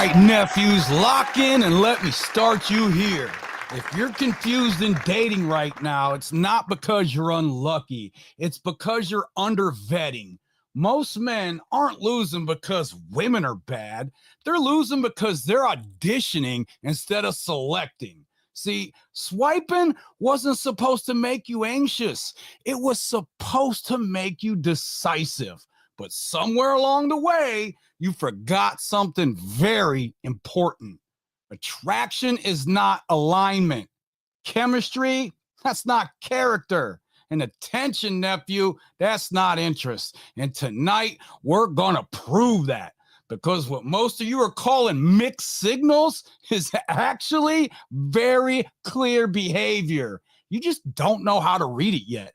right, nephews, lock in and let me start you here. If you're confused in dating right now, it's not because you're unlucky. It's because you're under vetting. Most men aren't losing because women are bad. They're losing because they're auditioning instead of selecting. See, swiping wasn't supposed to make you anxious. It was supposed to make you decisive. But somewhere along the way, you forgot something very important. Attraction is not alignment. Chemistry, that's not character. And attention, nephew, that's not interest. And tonight, we're going to prove that. Because what most of you are calling mixed signals is actually very clear behavior. You just don't know how to read it yet.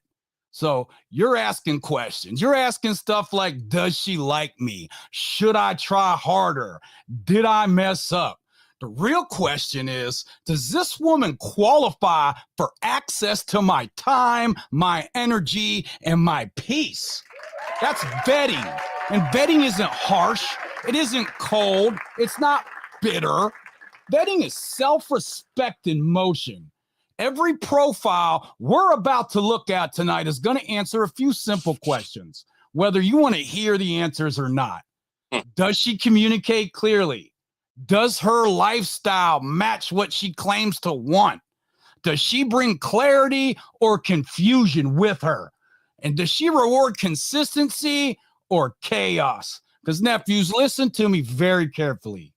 So you're asking questions. You're asking stuff like, does she like me? Should I try harder? Did I mess up? The real question is, does this woman qualify for access to my time, my energy, and my peace? That's vetting. And vetting isn't harsh. It isn't cold. It's not bitter. Vetting is self-respect in motion. Every profile we're about to look at tonight is going to answer a few simple questions, whether you want to hear the answers or not. Does she communicate clearly? Does her lifestyle match what she claims to want? Does she bring clarity or confusion with her? And does she reward consistency or chaos? Because nephews, listen to me very carefully.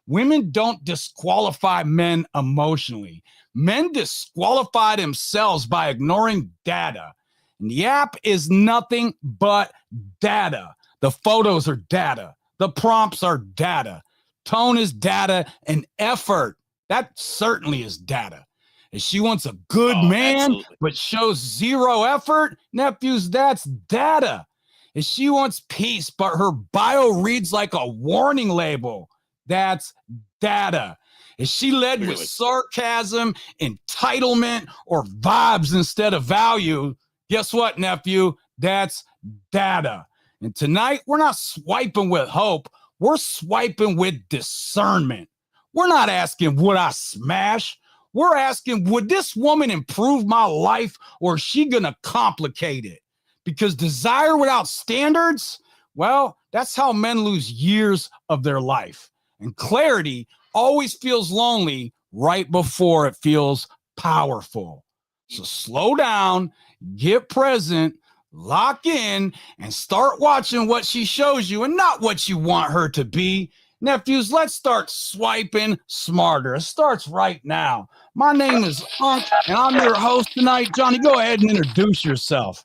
Women don't disqualify men emotionally. Men disqualify themselves by ignoring data. And the app is nothing but data. The photos are data. The prompts are data. Tone is data, and effort, that certainly is data. If she wants a good man, absolutely, but shows zero effort, nephews, that's data. If she wants peace, but her bio reads like a warning label, that's data. If she led with sarcasm, entitlement, or vibes instead of value, guess what, nephew? That's data. And tonight, we're not swiping with hope. We're swiping with discernment. We're not asking, would I smash? We're asking, would this woman improve my life, or is she going to complicate it? Because desire without standards, well, that's how men lose years of their life. And clarity always feels lonely right before it feels powerful. So slow down, get present, lock in, and start watching what she shows you and not what you want her to be. Nephews, let's start swiping smarter. It starts right now. My name is Unc, and I'm your host tonight. Johnny, go ahead and introduce yourself.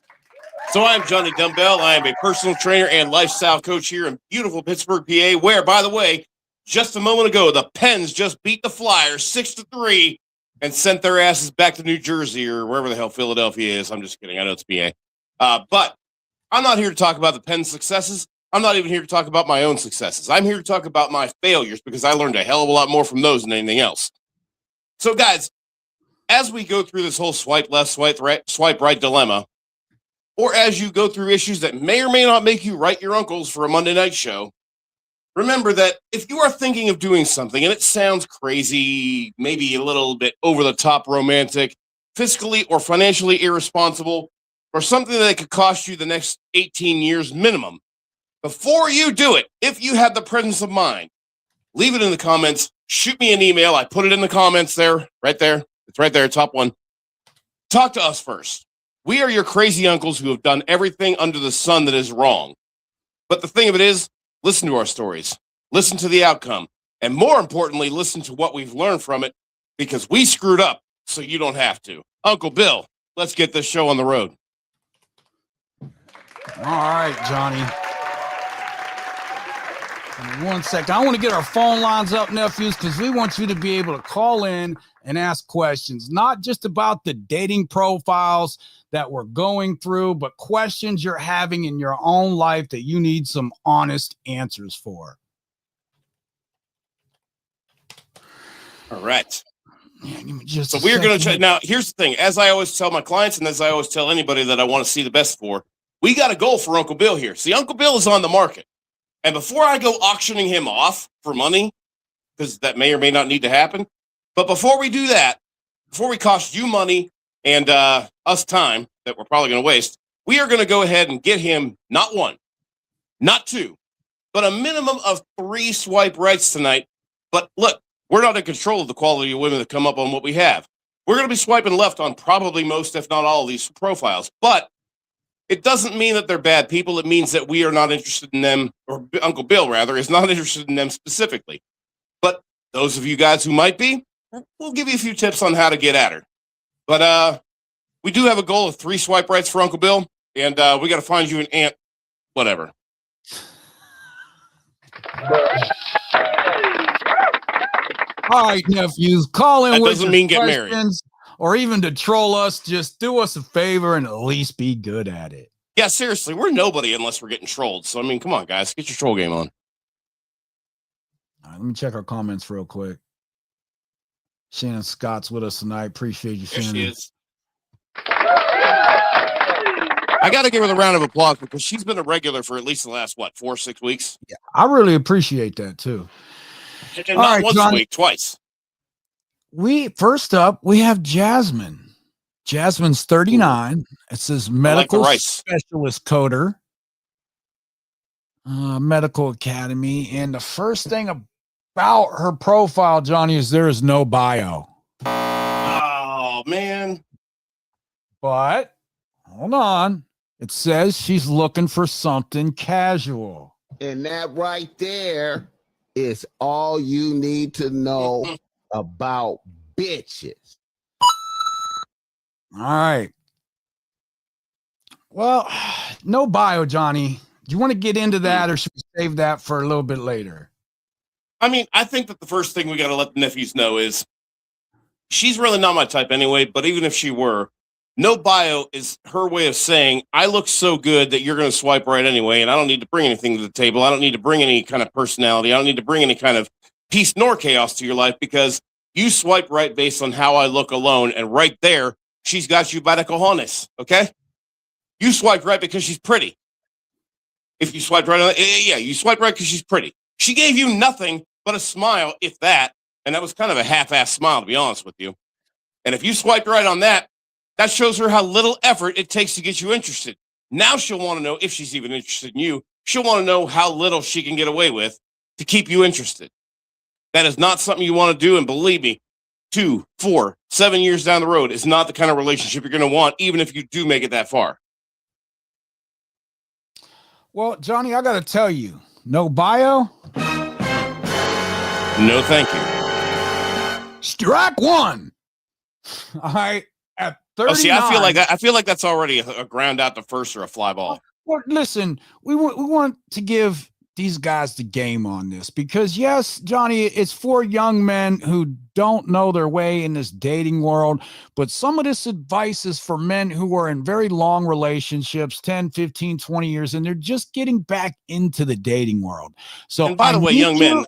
So I'm Johnny Dumbbell. I am a personal trainer and lifestyle coach here in beautiful Pittsburgh, PA, where, by the way, just a moment ago, the Pens just beat the Flyers 6-3 and sent their asses back to New Jersey or wherever the hell Philadelphia is. I'm just kidding. I know it's PA. But I'm not here to talk about the Pens' successes. I'm not even here to talk about my own successes. I'm here to talk about my failures because I learned a hell of a lot more from those than anything else. So, guys, as we go through this whole swipe left, swipe right dilemma, or as you go through issues that may or may not make you write your uncles for a Monday night show, remember that if you are thinking of doing something and it sounds crazy, maybe a little bit over the top romantic, fiscally or financially irresponsible, or something that could cost you the next 18 years minimum, before you do it, if you have the presence of mind, leave it in the comments. Shoot me an email. I put it in the comments there, right there. It's right there, top one. Talk to us first. We are your crazy uncles who have done everything under the sun that is wrong. But the thing of it is, listen to our stories. Listen to the outcome. And more importantly, listen to what we've learned from it, because we screwed up so you don't have to. Uncle Bill, let's get this show on the road. All right, Johnny. 1 second. I want to get our phone lines up, nephews, because we want you to be able to call in and ask questions, not just about the dating profiles that we're going through, but questions you're having in your own life that you need some honest answers for. All right. Yeah, so we're going to try. Now, here's the thing. As I always tell my clients, and as I always tell anybody that I want to see the best for, we got a goal for Uncle Bill here. See, Uncle Bill is on the market. And before I go auctioning him off for money, because that may or may not need to happen. But before we do that, before we cost you money and us time that we're probably going to waste, we are going to go ahead and get him not one, not two, but a minimum of 3 swipe rights tonight. But look, we're not in control of the quality of women that come up on what we have. We're going to be swiping left on probably most, if not all, of these profiles. But it doesn't mean that they're bad people. It means that we are not interested in them, or Uncle Bill, rather, is not interested in them specifically. But those of you guys who might be, we'll give you a few tips on how to get at her. But we do have a goal of 3 swipe rights for Uncle Bill, and we got to find you an aunt, whatever. All right, nephews, call in That with doesn't your mean get married. questions, or even to troll us. Just do us a favor and at least be good at it. Yeah, seriously, we're nobody unless we're getting trolled. So, I mean, come on, guys, get your troll game on. All right, let me check our comments real quick. Shannon Scott's with us tonight. Appreciate you, There Shannon. she is. I got to give her the round of applause because she's been a regular for at least the last, 4 or 6 weeks? Yeah, I really appreciate that, too. And not once a week, twice. First up, we have Jasmine. Jasmine's 39. It says medical specialist coder, medical academy. And the first thing about her profile, Johnny, is there is no bio. Oh, man. But hold on. It says she's looking for something casual. And that right there is all you need to know about bitches. All right. Well, no bio, Johnny. Do you want to get into that, or should we save that for a little bit later? I mean, I think that the first thing we got to let the nephews know is she's really not my type anyway, but even if she were, no bio is her way of saying, I look so good that you're going to swipe right anyway, and I don't need to bring anything to the table. I don't need to bring any kind of personality. I don't need to bring any kind of peace nor chaos to your life because you swipe right based on how I look alone, and right there, she's got you by the cojones, okay? You swipe right because she's pretty. If you swipe right, you swipe right because she's pretty. She gave you nothing but a smile, if that, and that was kind of a half-assed smile, to be honest with you. And if you swiped right on that, that shows her how little effort it takes to get you interested. Now she'll want to know if she's even interested in you. She'll want to know how little she can get away with to keep you interested. That is not something you want to do, and believe me, 2, 4, 7 years down the road is not the kind of relationship you're going to want, even if you do make it that far. Well, Johnny, I got to tell you, no bio? No, thank you. Strike one. All right. At 39. Oh, see, I feel like that's already a ground out to first or a fly ball. Well, listen, we want to give these guys the game on this because, yes, Johnny, it's for young men who don't know their way in this dating world, but some of this advice is for men who are in very long relationships, 10, 15, 20 years, and they're just getting back into the dating world. So, and by the way, young men,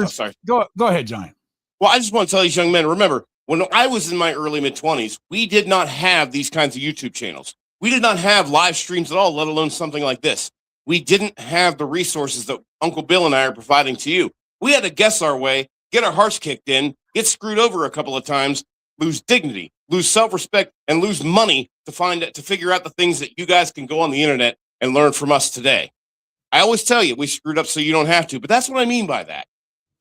sorry. Go ahead, Johnny. Well, I just want to tell these young men, remember, when I was in my early mid-20s, we did not have these kinds of YouTube channels. We did not have live streams at all, let alone something like this. We didn't have the resources that Uncle Bill and I are providing to you. We had to guess our way, get our hearts kicked in, get screwed over a couple of times, lose dignity, lose self-respect, and lose money to figure out the things that you guys can go on the internet and learn from us today. I always tell you, we screwed up so you don't have to, but that's what I mean by that.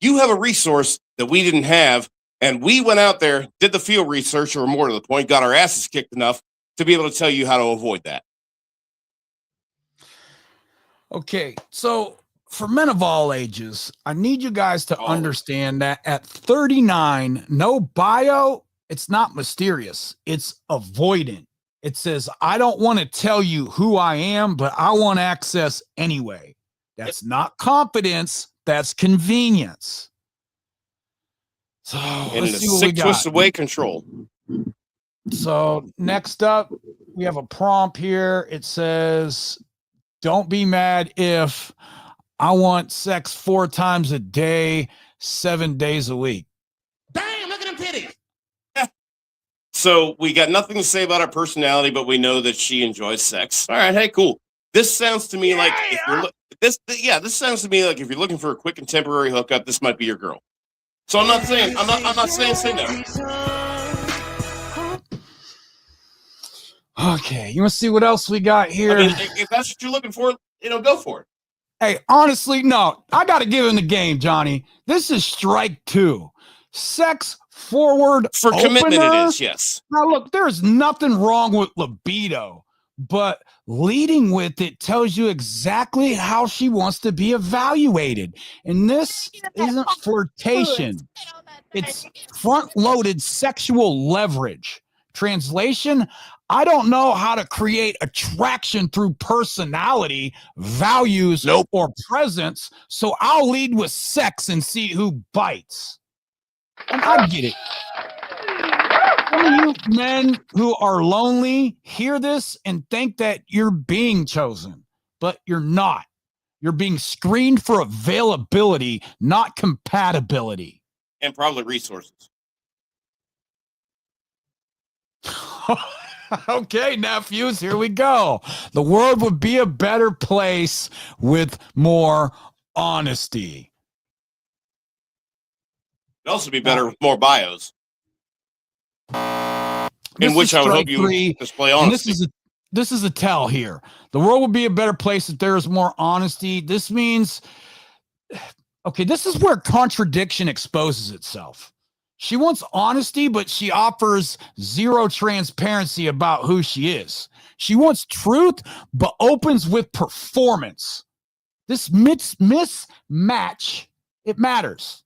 You have a resource that we didn't have, and we went out there, did the field research, or more to the point, got our asses kicked enough to be able to tell you how to avoid that. Okay, so for men of all ages, I need you guys to understand that at 39, no bio, it's not mysterious. It's avoidant. It says, I don't want to tell you who I am, but I want access anyway. That's not confidence. That's convenience. So and let's in a see what sick, we got. twisted way, control. So next up, we have a prompt here. It says, don't be mad if I want sex 4 times a day, 7 days a week. Damn, look at them titties. So we got nothing to say about her personality, but we know that she enjoys sex. All right, hey, cool. This sounds to me like this sounds to me like if you're looking for a quick and temporary hookup, this might be your girl. So I'm not saying say no. Okay, you want to see what else we got here? I mean, if that's what you're looking for, go for it. Hey, honestly, no. I got to give him the game, Johnny. This is strike 2. Sex forward For opener. commitment, it is, yes. Now, look, there's nothing wrong with libido, but leading with it tells you exactly how she wants to be evaluated. And this isn't flirtation. It's front-loaded sexual leverage. Translation, I don't know how to create attraction through personality, values, or presence, so I'll lead with sex and see who bites. And I get it. Some of you men who are lonely hear this and think that you're being chosen, but you're not. You're being screened for availability, not compatibility. And probably resources. Okay, nephews, here we go. The world would be a better place with more honesty. It'd also be better with more bios. In which I would hope you display honesty. This is a tell here. The world would be a better place if there is more honesty. This means, okay, this is where contradiction exposes itself. She wants honesty, but she offers zero transparency about who she is. She wants truth, but opens with performance. This mismatch, it matters.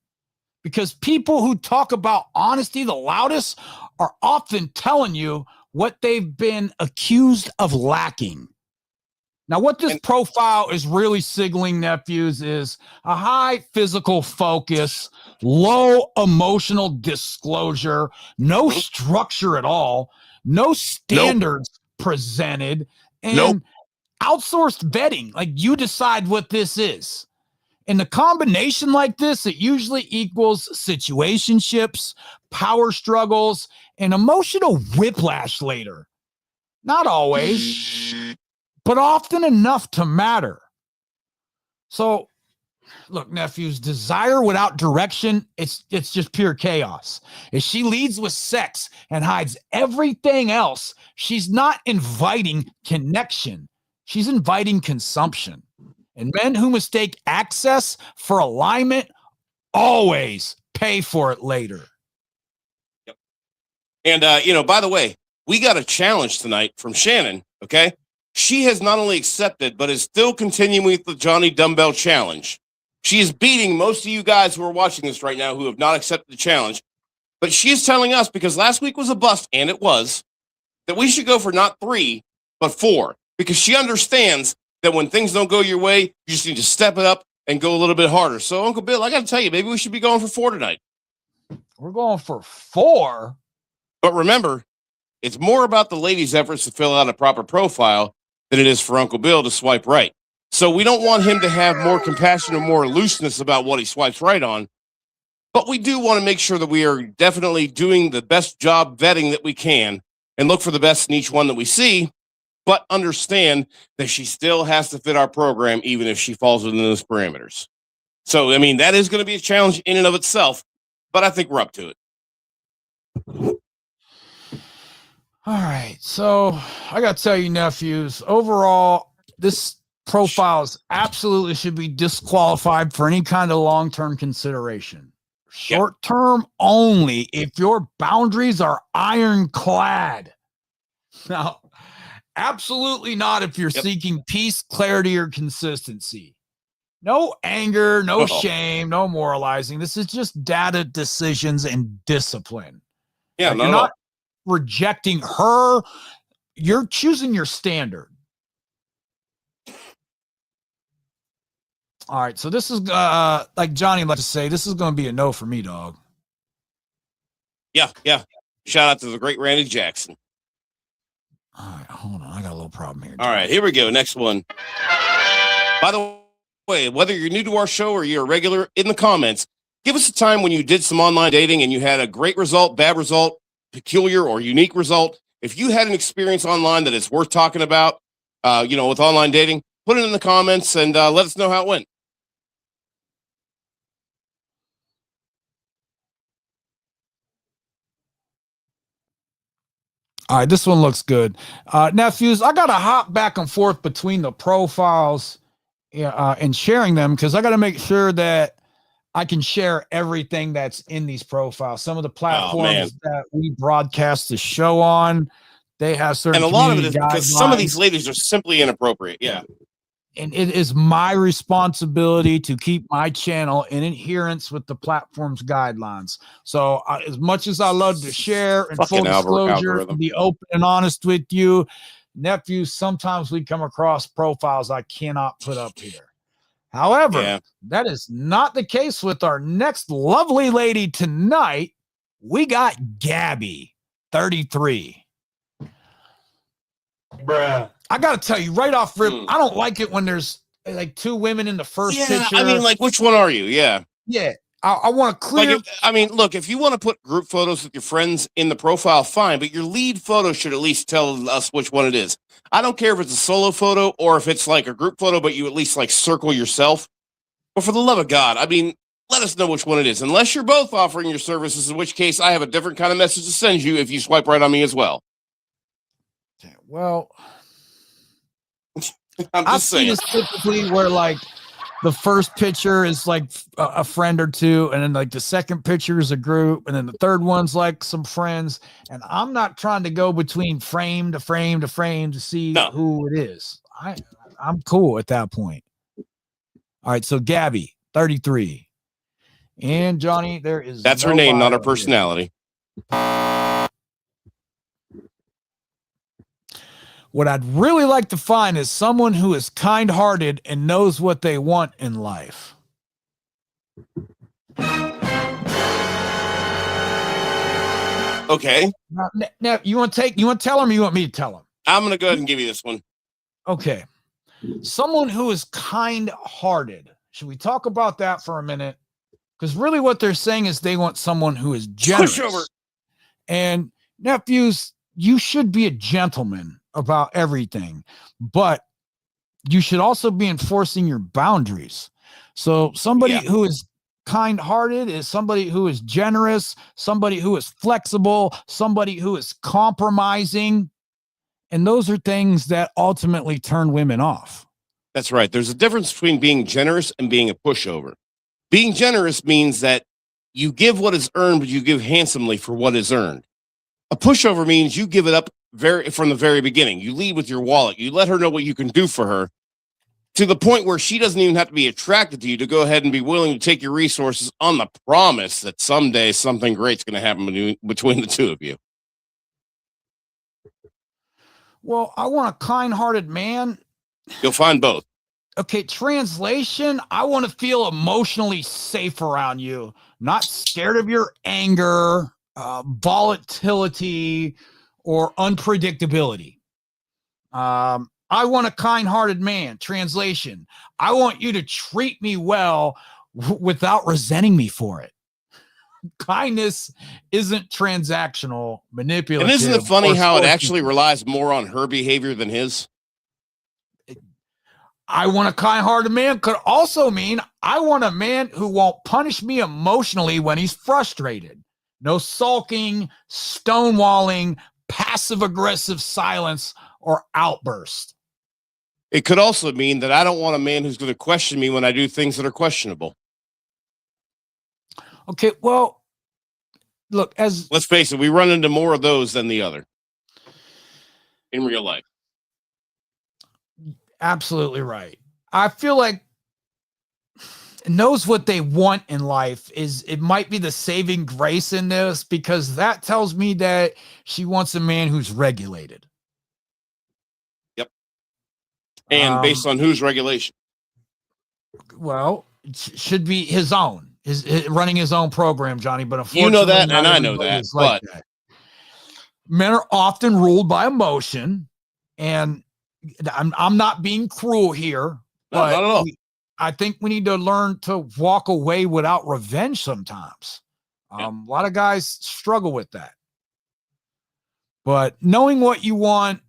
Because people who talk about honesty the loudest are often telling you what they've been accused of lacking. Now, what this profile is really signaling, nephews, is a high physical focus, low emotional disclosure, no structure at all, no standards presented, and outsourced vetting. Like, you decide what this is. In the combination like this, it usually equals situationships, power struggles, and emotional whiplash later. Not always, but often enough to matter. So, look, nephews, desire without direction, it's just pure chaos. If she leads with sex and hides everything else, she's not inviting connection. She's inviting consumption. And men who mistake access for alignment always pay for it later. Yep. And, by the way, we got a challenge tonight from Shannon, okay? She has not only accepted, but is still continuing with the Johnny Dumbbell Challenge. She is beating most of you guys who are watching this right now who have not accepted the challenge. But she is telling us, because last week was a bust, and it was, that we should go for not 3, but 4. Because she understands that when things don't go your way, you just need to step it up and go a little bit harder. So, Uncle Bill, I got to tell you, maybe we should be going for 4 tonight. We're going for 4? But remember, it's more about the ladies' efforts to fill out a proper profile than it is for Uncle Bill to swipe right. So we don't want him to have more compassion or more looseness about what he swipes right on. But we do want to make sure that we are definitely doing the best job vetting that we can and look for the best in each one that we see, but understand that she still has to fit our program even if she falls within those parameters. So, I mean, that is going to be a challenge in and of itself, but I think we're up to it. All right, so I got to tell you, nephews, overall, this profiles absolutely should be disqualified for any kind of long-term consideration. Short-term only if your boundaries are ironclad. Now, absolutely not if you're seeking peace, clarity, or consistency. No anger, no shame, no moralizing. This is just data, decisions, and discipline. Yeah, you're not rejecting her. You're choosing your standard. All right, so this is like Johnny likes to say, this is going to be a no for me, dog. Yeah. Shout out to the great Randy Jackson. All right, hold on. I got a little problem here. All right, here we go. Next one. By the way, whether you're new to our show or you're a regular, in the comments, give us a time when you did some online dating and you had a great result, bad result, peculiar or unique result. If you had an experience online that is worth talking about, with online dating, put it in the comments and let us know how it went. All right, this one looks good. Nephews, I got to hop back and forth between the profiles and sharing them because I got to make sure that I can share everything that's in these profiles. Some of the platforms that we broadcast the show on, they have certain and a lot of it community is because guidelines. some of these ladies are simply inappropriate. Yeah. And it is my responsibility to keep my channel in adherence with the platform's guidelines. So as much as I love to share and full disclosure and be open and honest with you, nephews, sometimes we come across profiles I cannot put up here. However, that is not the case with our next lovely lady tonight. We got Gabby, 33. Bruh. I got to tell you right off rip, I don't like it when there's like two women in the first picture. I mean, like, which one are you? Yeah. Yeah. I want to clear. Look, if you want to put group photos with your friends in the profile, fine, but your lead photo should at least tell us which one it is. I don't care if it's a solo photo or if it's like a group photo, but you at least like circle yourself. But for the love of God, I mean, let us know which one it is. Unless you're both offering your services, in which case I have a different kind of message to send you if you swipe right on me as well. Well, I'm just saying. I've seen this typically where like the first picture is like a friend or two, and then like the second picture is a group, and then the third one's like some friends. And I'm not trying to go between frame to frame to frame to see who it is. I'm cool at that point. All right, so Gabby, 33. And Johnny, that's her name, not her personality. What I'd really like to find is someone who is kind-hearted and knows what they want in life. Okay. Now you want to tell him or you want me to tell him? I'm going to go ahead and give you this one. Okay. Someone who is kind-hearted. Should we talk about that for a minute? Because really what they're saying is they want someone who is generous. Pushover. And nephews, you should be a gentleman about everything, but you should also be enforcing your boundaries. So somebody who is kind-hearted is somebody who is generous, somebody who is flexible, somebody who is compromising. And those are things that ultimately turn women off. That's right. There's a difference between being generous and being a pushover. Being generous means that you give what is earned, but you give handsomely for what is earned. A pushover means you give it up from the very beginning. You lead with your wallet. You let her know what you can do for her to the point where she doesn't even have to be attracted to you to go ahead and be willing to take your resources on the promise that someday something great's going to happen between the two of you. Well, I want a kind-hearted man. You'll find both. Okay, translation, I want to feel emotionally safe around you, not scared of your anger, volatility, or unpredictability. I want a kind-hearted man. Translation, I want you to treat me well without resenting me for it. Kindness isn't transactional, manipulative. And isn't it funny how it actually relies more on her behavior than his? I want a kind-hearted man could also mean I want a man who won't punish me emotionally when he's frustrated. No sulking, stonewalling, passive-aggressive silence, or outburst. It could also mean that I don't want a man who's going to question me when I do things that are questionable. Okay, well, look, let's face it, we run into more of those than the other in real life. Absolutely right. I feel like knows what they want in life it might be the saving grace in this, because that tells me that she wants a man who's regulated. Yep. And based on whose regulation? Well, it should be his own. His running his own program, Johnny. But unfortunately, you know that, and I know that. But men are often ruled by emotion, and I'm not being cruel here, but not at all. I think we need to learn to walk away without revenge sometimes. A lot of guys struggle with that. But knowing what you want,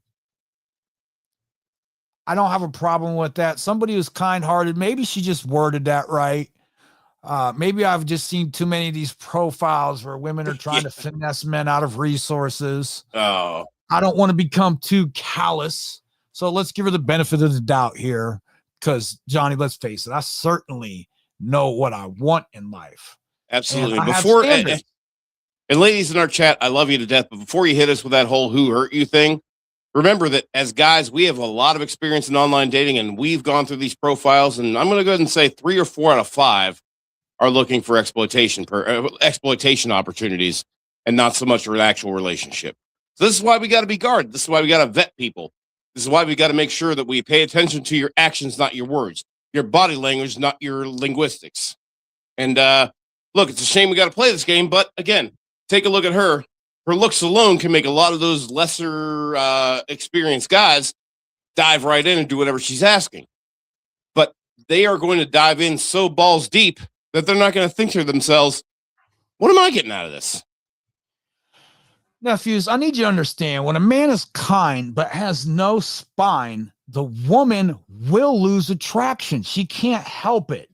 I don't have a problem with that. Somebody who's kind-hearted, maybe she just worded that right. Maybe I've just seen too many of these profiles where women are trying to finesse men out of resources. Oh, I don't want to become too callous. So let's give her the benefit of the doubt here. Because, Johnny, let's face it, I certainly know what I want in life. absolutely. And I have Before standards. and ladies in our chat, I love you to death. But before you hit us with that whole who hurt you thing, remember that as guys, we have a lot of experience in online dating, and we've gone through these profiles. And I'm going to go ahead and say 3 or 4 out of 5 are looking for exploitation opportunities, and not so much for an actual relationship. So this is why we got to be guarded. This is why we got to vet people. This is why we got to make sure that we pay attention to your actions, not your words, your body language, not your linguistics. And look, it's a shame we got to play this game, but again, take a look at her. Her looks alone can make a lot of those lesser experienced guys dive right in and do whatever she's asking. But they are going to dive in so balls deep that they're not going to think to themselves, what am I getting out of this? Nephews, I need you to understand, when a man is kind but has no spine, the woman will lose attraction. She can't help it.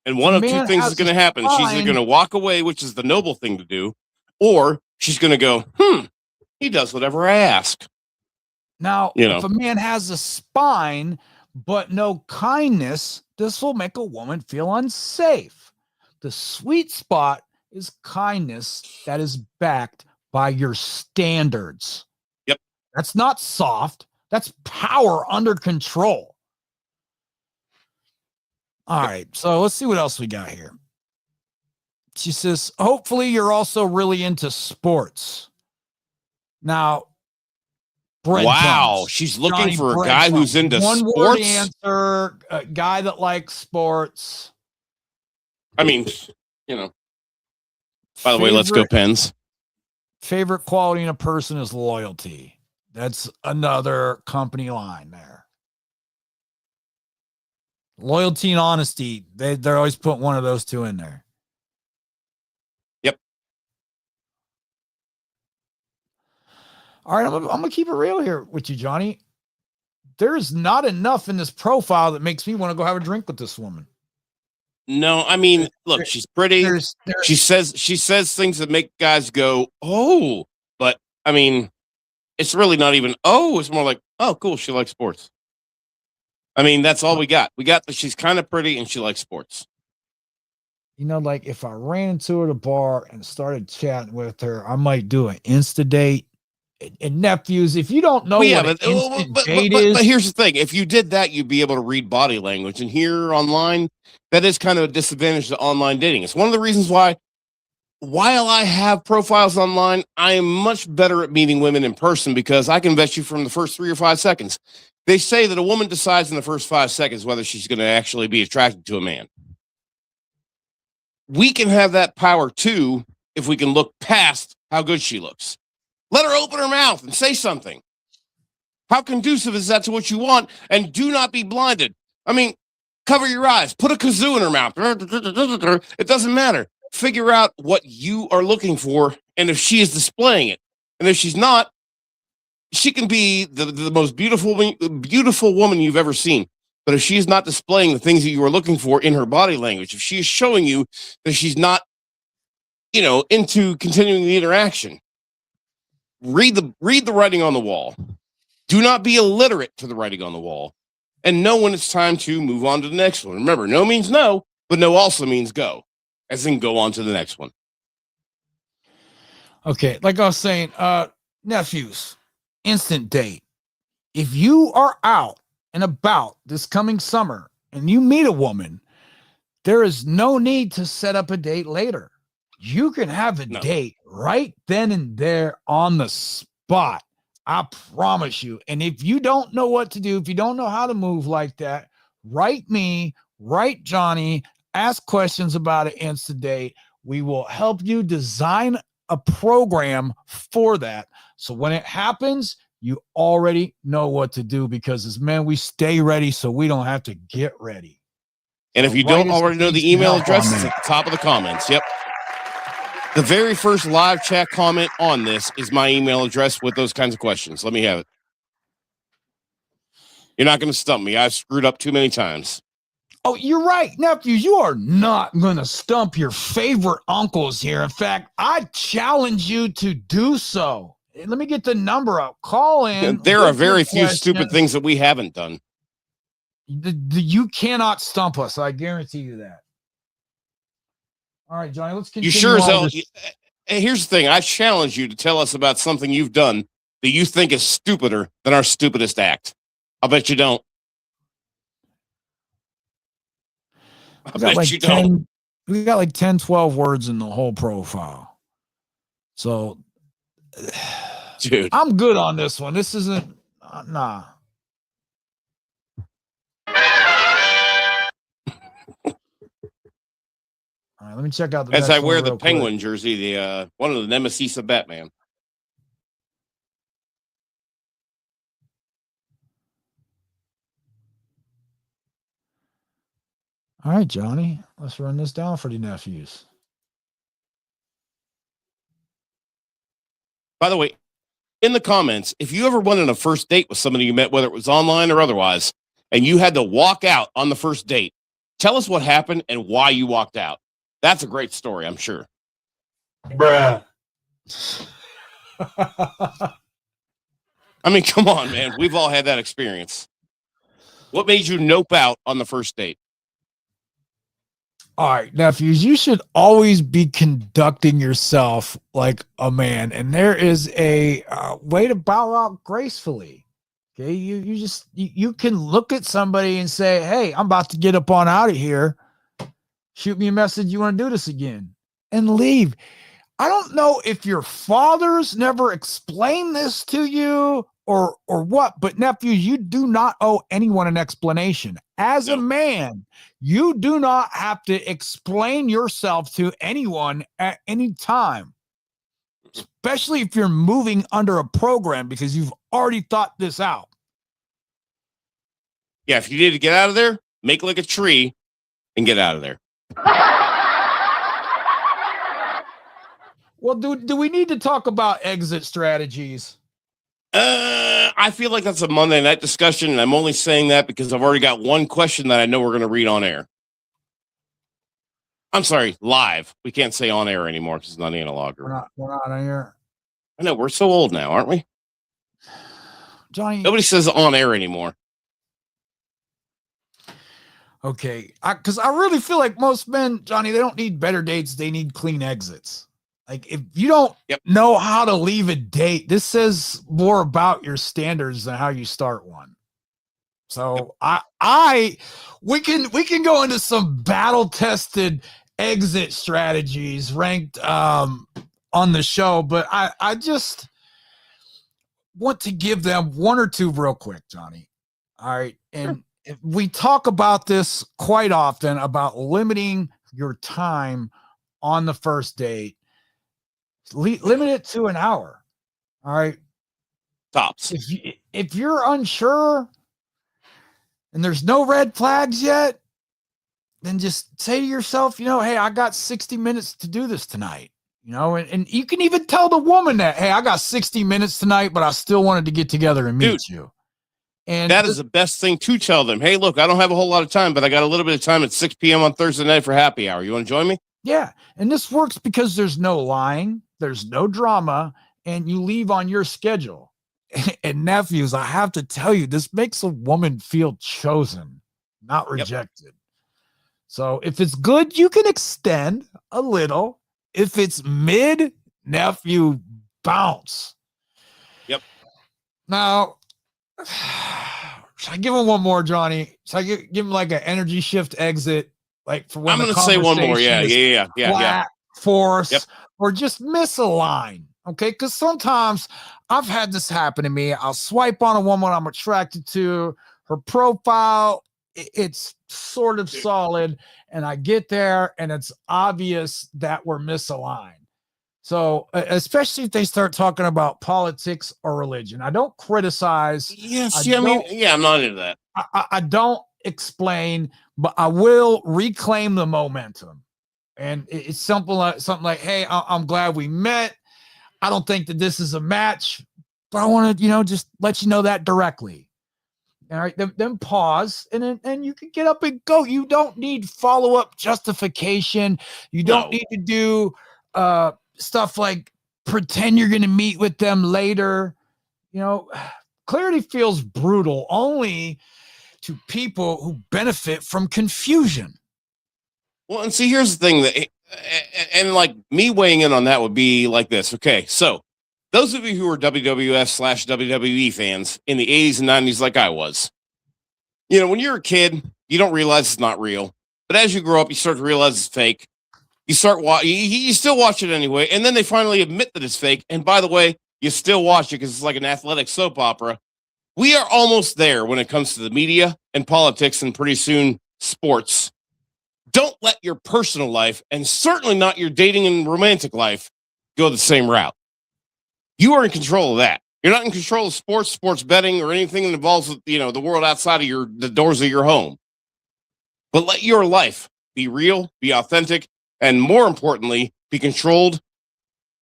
And one of two things is going to happen. She's either going to walk away, which is the noble thing to do, or she's going to go, he does whatever I ask. Now, if a man has a spine but no kindness, this will make a woman feel unsafe. The sweet spot is kindness that is backed by your standards. Yep. That's not soft. That's power under control. All right. So let's see what else we got here. She says, hopefully you're also really into sports. Now, wow. She's looking for a guy who's into sports. One word answer, a guy that likes sports. I mean, by the way, let's go Pens. Favorite quality in a person is loyalty. That's another company line there. Loyalty and honesty. They're always putting one of those two in there. Yep. All right, I'm gonna keep it real here with you, Johnny. There's not enough in this profile that makes me want to go have a drink with this woman. No, I mean, look, she's pretty. She says things that make guys go, oh, but I mean, it's really not even, oh, it's more like, oh, cool, she likes sports. I mean, that's all we got. We got that she's kind of pretty and she likes sports. Like if I ran into her at a bar and started chatting with her, I might do an Insta date. And nephews, if you don't know what an instant date is. But here's the thing. If you did that, you'd be able to read body language. And here online, that is kind of a disadvantage to online dating. It's one of the reasons why, while I have profiles online, I am much better at meeting women in person because I can vet you from the first 3 or 5 seconds. They say that a woman decides in the first 5 seconds whether she's going to actually be attracted to a man. We can have that power too if we can look past how good she looks. Let her open her mouth and say something. How conducive is that to what you want? And do not be blinded. I mean, cover your eyes. Put a kazoo in her mouth. It doesn't matter. Figure out what you are looking for and if she is displaying it. And if she's not, she can be the most beautiful woman you've ever seen. But if she's not displaying the things that you are looking for in her body language, if she is showing you that she's not, into continuing the interaction, read the writing on the wall. Do not be illiterate to the writing on the wall, and know when it's time to move on to the next one. Remember, no means no, but no also means go, as in go on to the next one. Okay, like I was saying, nephews, instant date. If you are out and about this coming summer and you meet a woman, there is no need to set up a date later. You can have a date right then and there on the spot. I promise you. And if you don't know what to do, if you don't know how to move like that, write me, write Johnny, ask questions about an instant date. We will help you design a program for that. So when it happens, you already know what to do, because as men, we stay ready so we don't have to get ready. And if you don't already know the email address, it's at the top of the comments. Yep. The very first live chat comment on this is my email address with those kinds of questions. Let me have it. You're not going to stump me. I've screwed up too many times. Oh, you're right, nephews. You are not going to stump your favorite uncles here. In fact, I challenge you to do so. Let me get the number up. Call in. There are with your very few questions. stupid things that we haven't done. You cannot stump us. I guarantee you that. All right, Johnny, let's continue. You sure as on hell. this. Here's the thing. I challenge you to tell us about something you've done that you think is stupider than our stupidest act. I'll bet you don't. I bet like you don't. We got like 10, 12 words in the whole profile. So, Dude, I'm good on this one. This isn't, nah. All right, let me check out the as next I wear one the real Penguin quick. jersey, the one of the nemesis of Batman. All right, Johnny, let's run this down for the nephews. By the way, in the comments, if you ever went on a first date with somebody you met, whether it was online or otherwise, and you had to walk out on the first date, tell us what happened and why you walked out. That's a great story, I'm sure. Bruh. I mean, come on, man. We've all had that experience. What made you nope out on the first date? All right, nephews, you should always be conducting yourself like a man, and there is a way to bow out gracefully. Okay, you can look at somebody and say, "Hey, I'm about to get up on out of here. Shoot me a message. You want to do this again?" and leave. I don't know if your fathers never explained this to you or what, but nephews, you do not owe anyone an explanation. As a man, you do not have to explain yourself to anyone at any time, especially if you're moving under a program because you've already thought this out. Yeah, if you need to get out of there, make like a tree and get out of there. Well, do we need to talk about exit strategies? I feel like that's a Monday night discussion, and I'm only saying that because I've already got one question that I know we're going to read on air. I'm sorry, live. We can't say on air anymore because it's not analog. We're not on here. I know, we're so old now, aren't we? Johnny. Nobody says on air anymore. Okay, because I really feel like most men, Johnny, they don't need better dates. They need clean exits. Like, if you don't know how to leave a date, this says more about your standards than how you start one. So we can go into some battle-tested exit strategies ranked on the show, but I just want to give them one or two real quick, Johnny. All right, and we talk about this quite often about limiting your time on the first date. Limit it to an hour. All right. Tops. If you're unsure and there's no red flags yet, then just say to yourself, hey, I got 60 minutes to do this tonight. And you can even tell the woman that, hey, I got 60 minutes tonight, but I still wanted to get together and meet you. And that is the best thing to tell them. Hey, look, I don't have a whole lot of time, but I got a little bit of time at 6 p.m. on Thursday night for happy hour. You want to join me? Yeah. And this works because there's no lying, there's no drama, and you leave on your schedule. And nephews, I have to tell you, this makes a woman feel chosen, not rejected. So if it's good, you can extend a little. If it's mid, nephew, bounce. Yep. Now, should I give him one more, Johnny? Should I give him like an energy shift exit? Like for when I'm going to say one more. Yeah. Force or just misalign. Okay. Because sometimes I've had this happen to me. I'll swipe on a woman I'm attracted to. Her profile, it's sort of solid. And I get there and it's obvious that we're misaligned. So, especially if they start talking about politics or religion, I don't criticize. I'm not into that. I don't explain, but I will reclaim the momentum. And it's something like, hey, I'm glad we met. I don't think that this is a match, but I want to, just let you know that directly. All right, then pause, and you can get up and go. You don't need follow-up justification. You don't No. need to do stuff like pretend you're going to meet with them later. Clarity feels brutal only to people who benefit from confusion. Well, and see, here's the thing and like me weighing in on that would be like this. Okay, so those of you who are WWF/WWE fans in the 80s and 90s, like I was, when you're a kid, you don't realize it's not real. But as you grow up, you start to realize it's fake. You start you still watch it anyway, and then they finally admit that it's fake. And by the way, you still watch it because it's like an athletic soap opera. We are almost there when it comes to the media and politics, and pretty soon sports. Don't let your personal life, and certainly not your dating and romantic life, go the same route. You are in control of that. You're not in control of sports betting, or anything that involves, the world outside of the doors of your home. But let your life be real, be authentic, and more importantly, be controlled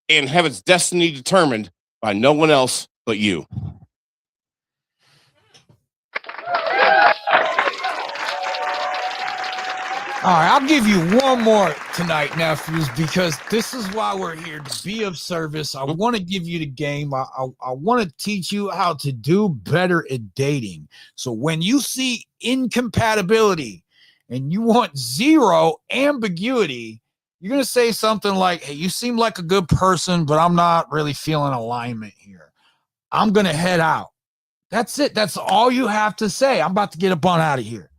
and have its destiny determined by no one else but you. All right, I'll give you one more tonight, nephews, because this is why we're here, to be of service. I want to give you the game. I want to teach you how to do better at dating. So when you see incompatibility and you want zero ambiguity, you're going to say something like, hey, you seem like a good person, but I'm not really feeling alignment here. I'm going to head out. That's it. That's all you have to say. I'm about to get up on out of here.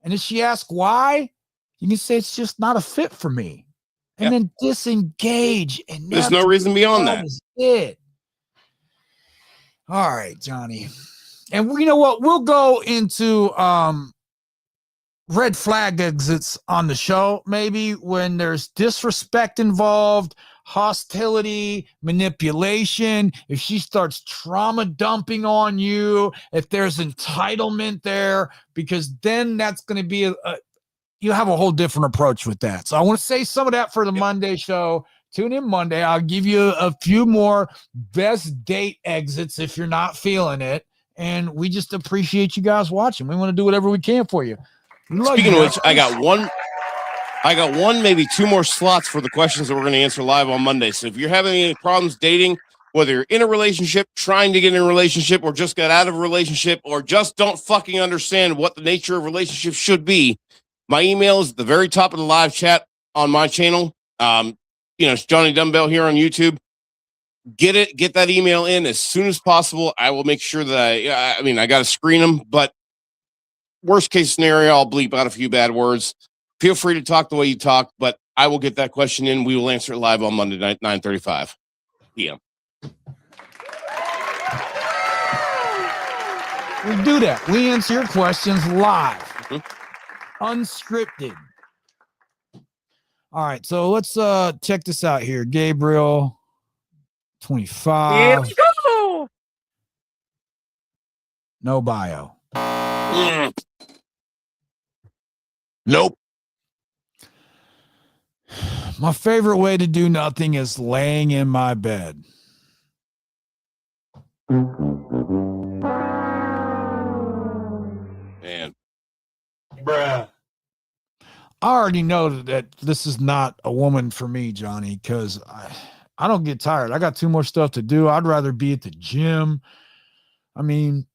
And if she asks why, you can say it's just not a fit for me. And then disengage. And there's no reason beyond that. Is it. All right, Johnny. And you know what? We'll go into red flag exits on the show, maybe when there's disrespect involved, hostility, manipulation, if she starts trauma dumping on you, if there's entitlement there, because then that's going to be you have a whole different approach with that. So I want to say some of that for the Monday show. Tune in Monday. I'll give you a few more best date exits if you're not feeling it. And we just appreciate you guys watching. We want to do whatever we can for you. Speaking of which, I got one, maybe two more slots for the questions that we're going to answer live on Monday. So if you're having any problems dating, whether you're in a relationship, trying to get in a relationship, or just got out of a relationship, or just don't fucking understand what the nature of relationships should be, my email is at the very top of the live chat on my channel. It's Johnny Dumbbell here on YouTube. Get that email in as soon as possible. I will make sure that I got to screen them, but worst case scenario, I'll bleep out a few bad words. Feel free to talk the way you talk, but I will get that question in. We will answer it live on Monday night, 9:35 p.m. We do that. We answer your questions live, unscripted. All right, so let's check this out here. Gabriel, 25. Here we go. No bio. Nope. My favorite way to do nothing is laying in my bed. Man. Bruh. I already know that this is not a woman for me, Johnny, because I don't get tired. I got too much stuff to do. I'd rather be at the gym. I mean,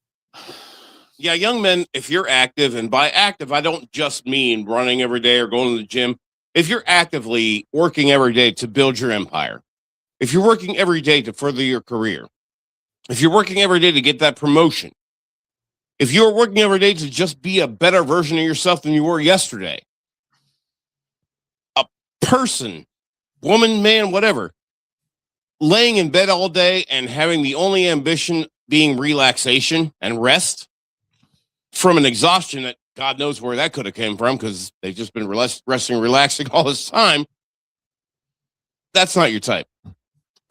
yeah, young men, if you're active, and by active, I don't just mean running every day or going to the gym. If you're actively working every day to build your empire, if you're working every day to further your career, if you're working every day to get that promotion, if you're working every day to just be a better version of yourself than you were yesterday, a person, woman, man, whatever, laying in bed all day and having the only ambition being relaxation and rest from an exhaustion that God knows where that could have came from, because they've just been resting, relaxing all this time. That's not your type.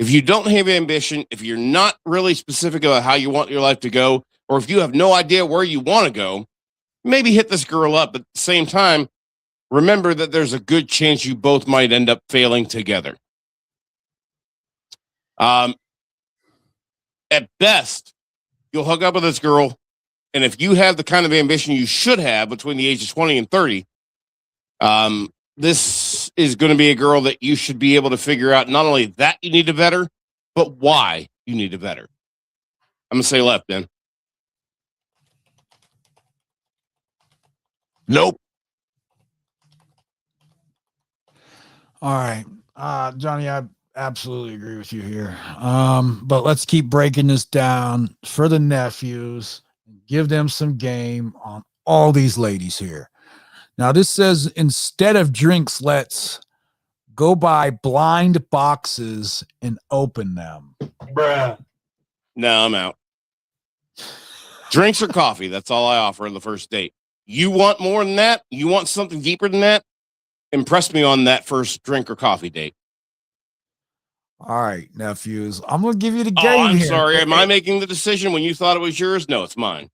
If you don't have ambition, if you're not really specific about how you want your life to go, or if you have no idea where you want to go, maybe hit this girl up. But at the same time, remember that there's a good chance you both might end up failing together. At best, you'll hook up with this girl, And if you have the kind of ambition you should have between the ages of 20 and 30, this is going to be a girl that you should be able to figure out not only that you need to better, but why you need to better. I'm going to say left, Ben. Nope. All right. Johnny, I absolutely agree with you here. But let's keep breaking this down for the nephews. Give them some game on all these ladies here. Now, this says instead of drinks, let's go buy blind boxes and open them. Bruh. No, I'm out. Drinks or coffee. That's all I offer on the first date. You want more than that? You want something deeper than that? Impress me on that first drink or coffee date. All right, nephews. I'm going to give you the game Oh, I'm here. sorry. Am I making the decision when you thought it was yours? No, it's mine.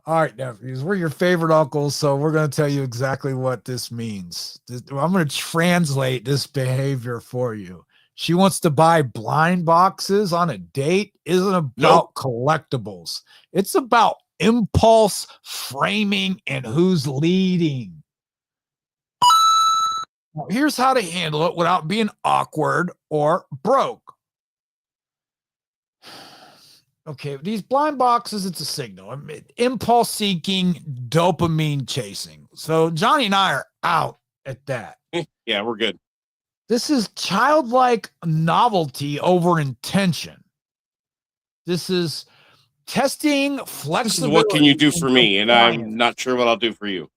All right, nephews. We're your favorite uncles, so we're going to tell you exactly what this means. I'm going to translate this behavior for you. She wants to buy blind boxes on a date. Isn't about collectibles. It's about impulse framing and who's leading. Now, here's how to handle it without being awkward or broke. Okay, these blind boxes, it's a signal. Impulse seeking, dopamine chasing. So Johnny and I are out at that. Yeah, we're good. This is childlike novelty over intention. This is testing flexibility. This is what can you do for me, and I'm not sure what I'll do for you.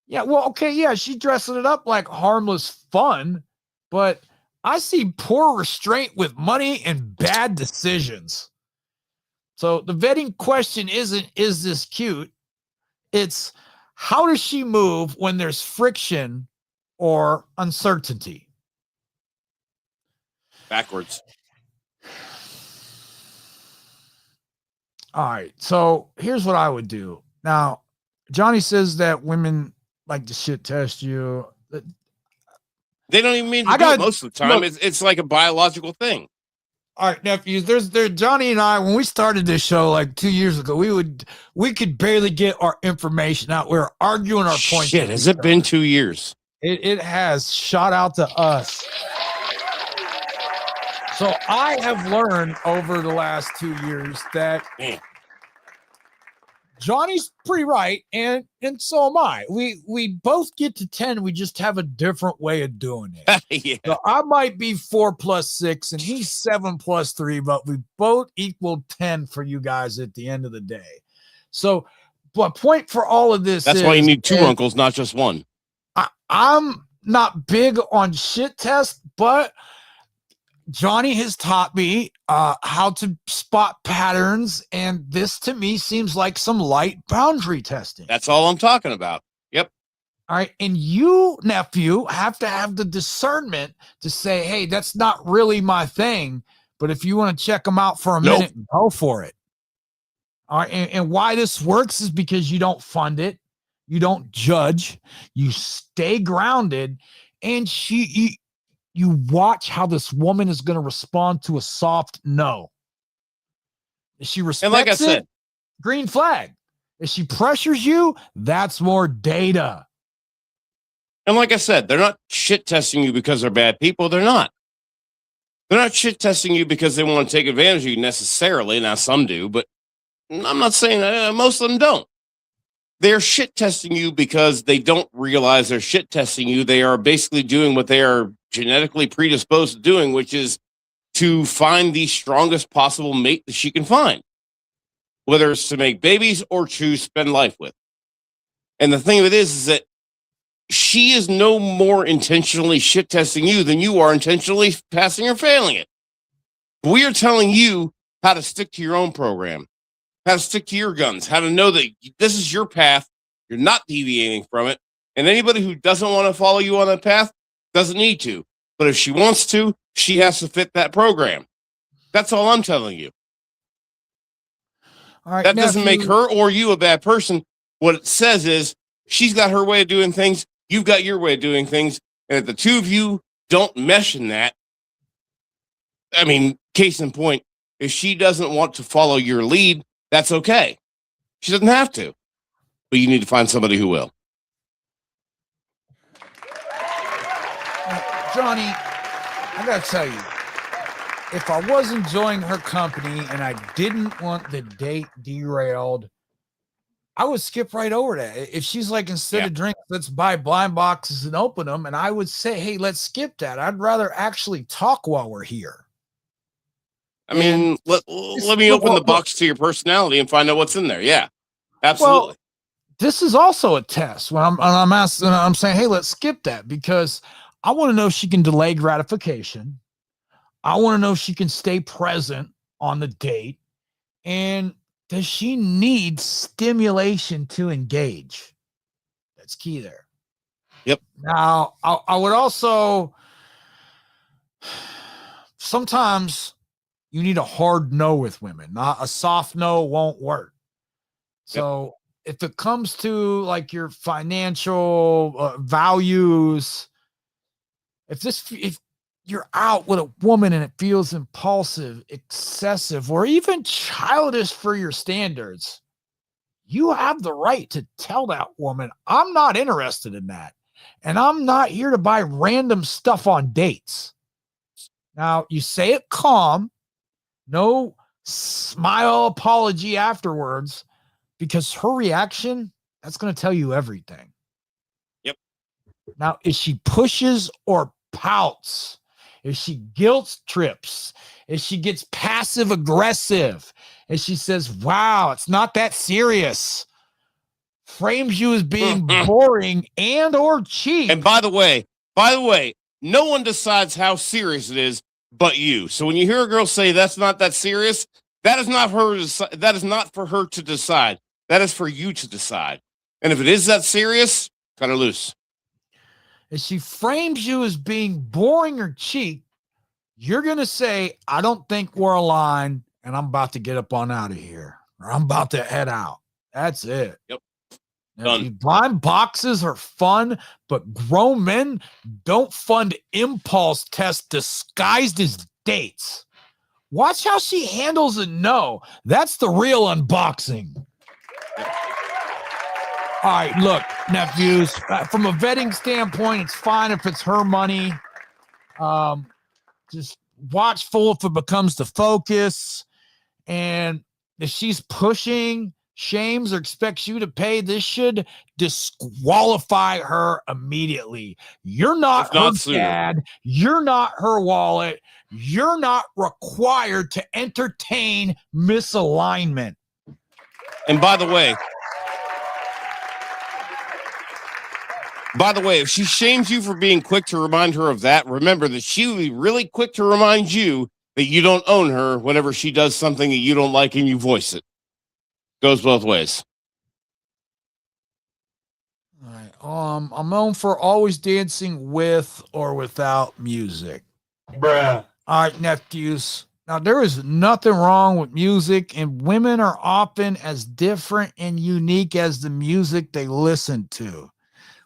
Yeah, well, okay, yeah, she's dressing it up like harmless fun, but I see poor restraint with money and bad decisions. So the vetting question isn't, is this cute? It's, how does she move when there's friction or uncertainty? Backwards. All right, so here's what I would do. Now, Johnny says that women like to shit test you. They don't even mean to do it most of the time. Look, it's like a biological thing. all right, nephews. There's Johnny and I, when we started this show like 2 years ago, we could barely get our information out. We were arguing our points. Shit, has it been 2 years? It has. Shout out to us. So I have learned over the last 2 years that Johnny's pretty right, and so am I. We both get to 10. We just have a different way of doing it. Yeah. So I might be 4 plus 6, and he's 7 plus 3, but we both equal 10 for you guys at the end of the day. So, but point for all of this That's why you need two uncles, not just one. I'm not big on shit tests, but Johnny has taught me how to spot patterns, and this to me seems like some light boundary testing. That's all I'm talking about. Yep. All right. And you, nephew, have to have the discernment to say, hey, that's not really my thing, but if you want to check them out for a minute, go for it. All right. And why this works is because you don't fund it. You don't judge. You stay grounded, and you watch how this woman is going to respond to a soft no. If she respects and like I said, green flag. If she pressures you, that's more data. And like I said, they're not shit testing you because they're bad people. They're not. They're not shit testing you because they want to take advantage of you necessarily. Now, some do, but I'm not saying most of them don't. They're shit testing you because they don't realize they're shit testing you. They are basically doing what they are genetically predisposed to doing, which is to find the strongest possible mate that she can find, whether it's to make babies or to spend life with. And the thing of it is that she is no more intentionally shit testing you than you are intentionally passing or failing it. We are telling you how to stick to your own program, how to stick to your guns, how to know that this is your path. You're not deviating from it. And anybody who doesn't want to follow you on that path doesn't need to. But if she wants to, she has to fit that program. That's all I'm telling you. All right, that doesn't make her or you a bad person. What it says is she's got her way of doing things. You've got your way of doing things. And if the two of you don't mesh in that, I mean, case in point, if she doesn't want to follow your lead, That's okay. She doesn't have to, but you need to find somebody who will. Johnny, I gotta tell you, if I was enjoying her company and I didn't want the date derailed, I would skip right over that. If she's like, instead of drinks, let's buy blind boxes and open them, and I would say, hey, let's skip that. I'd rather actually talk while we're here. I mean, let me open the box to your personality and find out what's in there. Yeah, absolutely. Well, this is also a test. When I'm asking, I'm saying, hey, let's skip that, because I want to know if she can delay gratification. I want to know if she can stay present on the date. And does she need stimulation to engage? That's key there. Yep. Now, I would also, sometimes you need a hard no with women. Not a soft no won't work. So if it comes to like your financial values, if you're out with a woman and it feels impulsive, excessive, or even childish for your standards, you have the right to tell that woman, I'm not interested in that. And I'm not here to buy random stuff on dates. Now, you say it calm, no smile apology afterwards, because her reaction, that's going to tell you everything. Yep. Now, if she pushes or pouts, if she guilt trips, if she gets passive aggressive, if she says, wow, it's not that serious, frames you as being boring and or cheap. And by the way, no one decides how serious it is but you. So when you hear a girl say that's not that serious, that is not for her to decide. That is for you to decide. And if it is that serious, cut her loose. If she frames you as being boring or cheap, you're going to say, I don't think we're aligned, and I'm about to get up on out of here, or I'm about to head out. That's it. Yep. These blind boxes are fun, but grown men don't fund impulse tests disguised as dates. Watch how she handles a no. That's the real unboxing. All right, look, nephews, from a vetting standpoint, it's fine if it's her money. Just watchful if it becomes the focus. And if she's pushing, shames, or expects you to pay, this should disqualify her immediately. You're not her dad. You're not her wallet. You're not required to entertain misalignment. And by the way, if she shames you for being quick to remind her of that, remember that she will be really quick to remind you that you don't own her whenever she does something that you don't like and you voice it. Goes both ways. All right. I'm known for always dancing with or without music. Bruh. All right, nephews. Now, there is nothing wrong with music, and women are often as different and unique as the music they listen to.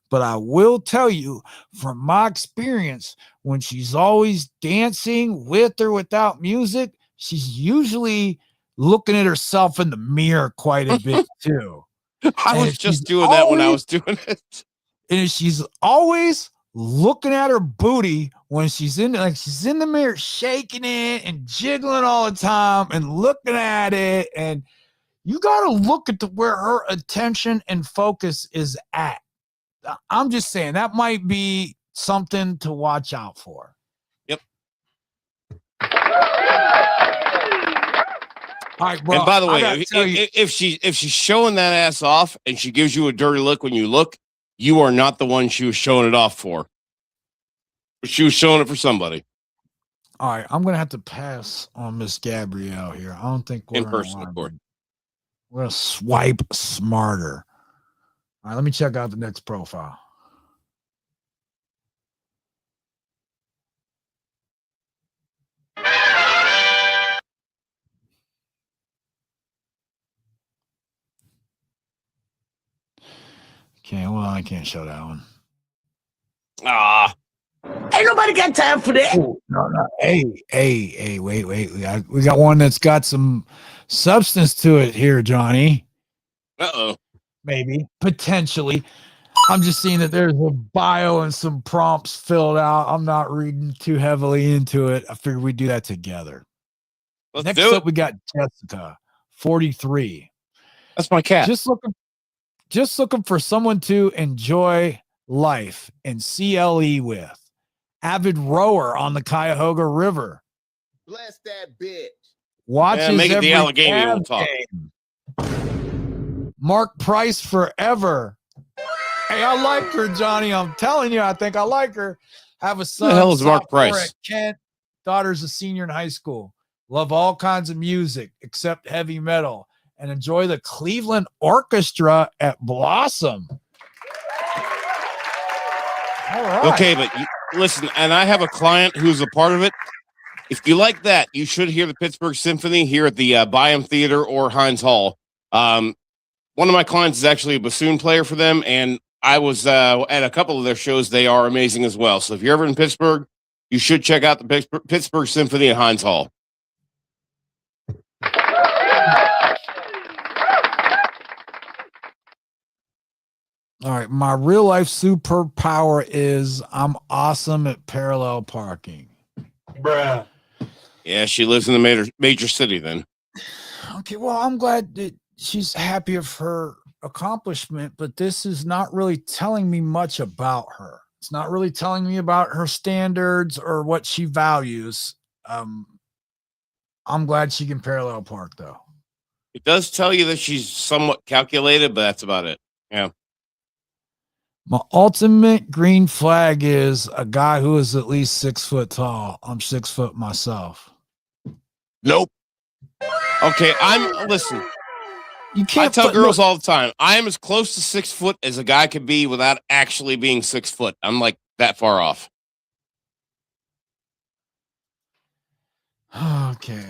But I will tell you from my experience, when she's always dancing with or without music, she's usually looking at herself in the mirror quite a bit too. I was just doing that when I was doing it. And she's always looking at her booty when she's in the mirror, shaking it and jiggling all the time and looking at it. And you got to look at where her attention and focus is at. I'm just saying that might be something to watch out for. Yep. All right, bro. And by the way, if she's showing that ass off and she gives you a dirty look when you look, you are not the one she was showing it off for. She was showing it for somebody. All right, I'm gonna have to pass on Miss Gabrielle here. I don't think we're in person, of course. We're gonna swipe smarter. All right, let me check out the next profile. Okay, well, I can't show that one. Ain't nobody got time for that. Oh, no. Hey, wait. We got one that's got some substance to it here, Johnny. Uh-oh. Maybe. Potentially. I'm just seeing that there's a bio and some prompts filled out. I'm not reading too heavily into it. I figured we'd do that together. Let's Next do up, it. we got Jessica, 43. That's my cat. Just looking for someone to enjoy life and CLE with. Avid rower on the Cuyahoga River. Bless that bitch. Watches make it the every Allegheny, we'll Cavs talk. game. Mark Price forever. Hey, I like her, Johnny. I'm telling you, I think I like her. Have a son. Who the hell is Mark sophomore Price? At Kent. Daughter's a senior in high school. Love all kinds of music except heavy metal. And enjoy the Cleveland Orchestra at Blossom. All right. Okay, but listen, and I have a client who's a part of it. If you like that, you should hear the Pittsburgh Symphony here at the Byham Theater or Heinz Hall. One of my clients is actually a bassoon player for them, and I was at a couple of their shows. They are amazing as well. So if you're ever in Pittsburgh, you should check out the Pittsburgh Symphony at Heinz Hall. All right. My real life superpower is I'm awesome at parallel parking. Bruh. Yeah, she lives in the major city then. Okay. Well, I'm glad that she's happy of her accomplishment, but this is not really telling me much about her. It's not really telling me about her standards or what she values. I'm glad she can parallel park, though. It does tell you that she's somewhat calculated, but that's about it. Yeah. My ultimate green flag is a guy who is at least 6 foot tall. I'm 6 foot myself. Nope. Okay, listen. You can't I tell girls all the time, I am as close to 6 foot as a guy could be without actually being 6 foot. I'm like that far off. Okay.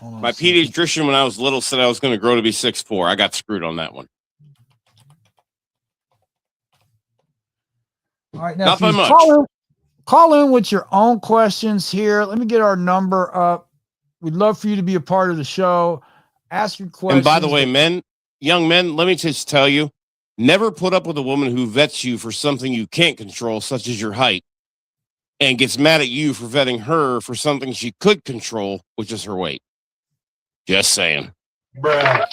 My pediatrician, when I was little, said I was going to grow to be 6'4". I got screwed on that one. All right, now not by much. Call in with your own questions here. Let me get our number up. We'd love for you to be a part of the show. Ask your questions. And by the way, young men, let me just tell you, never put up with a woman who vets you for something you can't control, such as your height, and gets mad at you for vetting her for something she could control, which is her weight. Just saying. Bruh.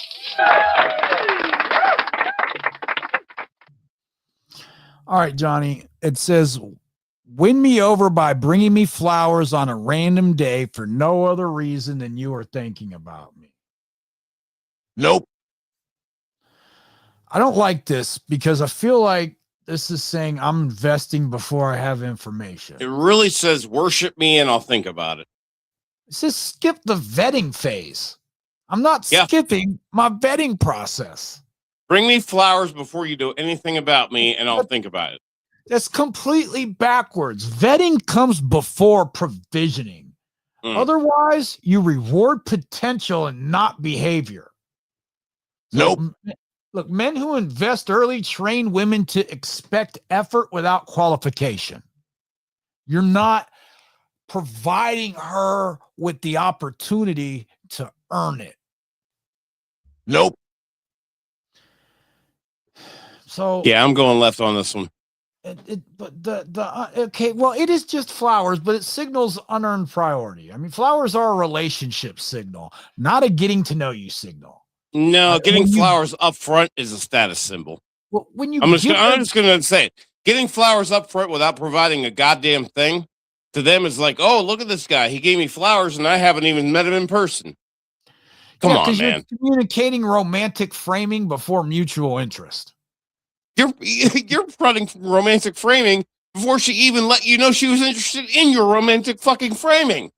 All right, Johnny. It says, win me over by bringing me flowers on a random day for no other reason than you are thinking about me. Nope. I don't like this because I feel like this is saying I'm investing before I have information. It really says worship me and I'll think about it. It says skip the vetting phase. I'm not skipping my vetting process. Bring me flowers before you do anything about me and I'll think about it. That's completely backwards. Vetting comes before provisioning. Otherwise, you reward potential and not behavior. Nope. Look, men who invest early train women to expect effort without qualification. You're not providing her with the opportunity to earn it. Nope. So yeah, I'm going left on this one. Okay, well, it is just flowers, but it signals unearned priority. I mean, flowers are a relationship signal, not a getting to know you signal. No, getting flowers up front is a status symbol. Well, when you I'm just going to say it. Getting flowers up front without providing a goddamn thing to them is like, oh, look at this guy. He gave me flowers and I haven't even met him in person. Come on, man. You're communicating romantic framing before mutual interest. You're fronting romantic framing before she even let you know she was interested in your romantic fucking framing.